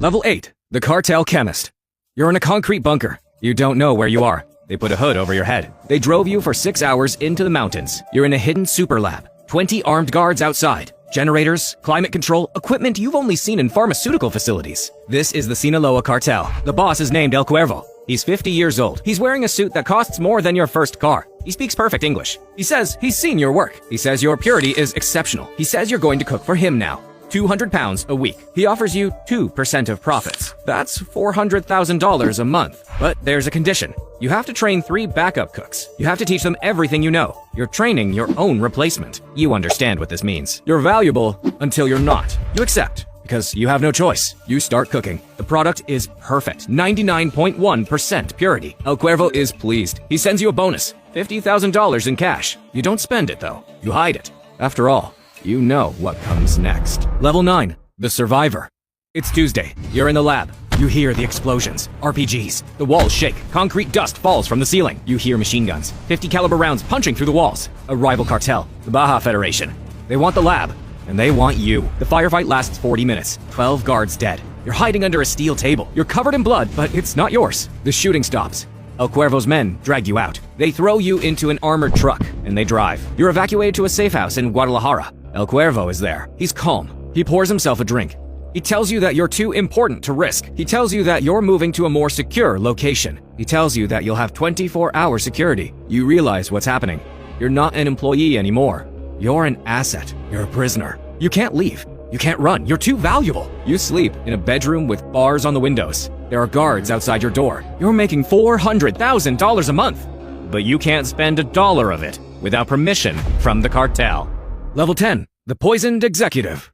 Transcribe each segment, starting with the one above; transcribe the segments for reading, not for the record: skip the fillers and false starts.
Level 8. The Cartel Chemist. You're in a concrete bunker. You don't know where you are. They put a hood over your head. They drove you for 6 hours into the mountains. You're in a hidden super lab. 20 armed guards outside. Generators, climate control, equipment you've only seen in pharmaceutical facilities. This is the Sinaloa cartel. The boss is named El Cuervo. He's 50 years old. He's wearing a suit that costs more than your first car. He speaks perfect English. He says he's seen your work. He says your purity is exceptional. He says you're going to cook for him now. 200 pounds a week. He offers you 2% of profits. That's $400,000 a month. But there's a condition. You have to train 3 backup cooks. You have to teach them everything you know. You're training your own replacement. You understand what this means. You're valuable until you're not. You accept, because you have no choice. You start cooking. The product is perfect. 99.1% purity. El Cuervo is pleased. He sends you a bonus. $50,000 in cash. You don't spend it, though. You hide it. After all, you know what comes next. Level 9. The Survivor. It's Tuesday. You're in the lab. You hear the explosions, RPGs. The walls shake. Concrete dust falls from the ceiling. You hear machine guns, 50 caliber rounds punching through the walls. A rival cartel, the Baja Federation. They want the lab, and they want you. The firefight lasts 40 minutes. 12 guards dead. You're hiding under a steel table. You're covered in blood, but it's not yours. The shooting stops. El Cuervo's men drag you out. They throw you into an armored truck, and they drive. You're evacuated to a safe house in Guadalajara. El Cuervo is there. He's calm. He pours himself a drink. He tells you that you're too important to risk. He tells you that you're moving to a more secure location. He tells you that you'll have 24-hour security. You realize what's happening. You're not an employee anymore. You're an asset. You're a prisoner. You can't leave. You can't run. You're too valuable. You sleep in a bedroom with bars on the windows. There are guards outside your door. You're making $400,000 a month. But you can't spend $1 of it without permission from the cartel. Level 10. The Poisoned Executive.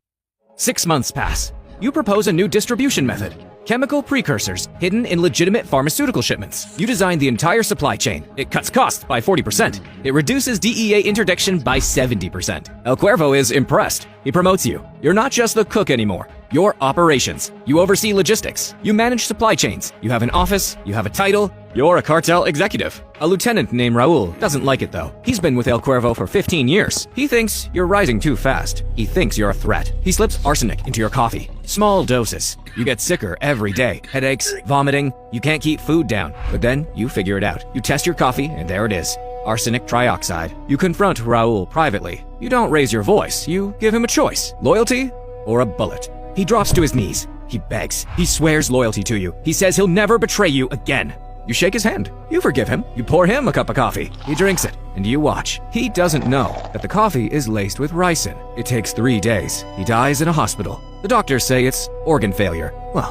6 months pass. You propose a new distribution method. Chemical precursors hidden in legitimate pharmaceutical shipments. You design the entire supply chain. It cuts costs by 40%. It reduces DEA interdiction by 70%. El Cuervo is impressed. He promotes you. You're not just the cook anymore. You're operations. You oversee logistics. You manage supply chains. You have an office. You have a title. You're a cartel executive. A lieutenant named Raul doesn't like it though. He's been with El Cuervo for 15 years. He thinks you're rising too fast. He thinks you're a threat. He slips arsenic into your coffee. Small doses. You get sicker every day. Headaches, vomiting. You can't keep food down. But then you figure it out. You test your coffee and there it is. Arsenic trioxide. You confront Raul privately. You don't raise your voice. You give him a choice. Loyalty or a bullet. He drops to his knees. He begs. He swears loyalty to you. He says he'll never betray you again. You shake his hand. You forgive him. You pour him a cup of coffee. He drinks it, and you watch. He doesn't know that the coffee is laced with ricin. It takes 3 days. He dies in a hospital. The doctors say it's organ failure. Well,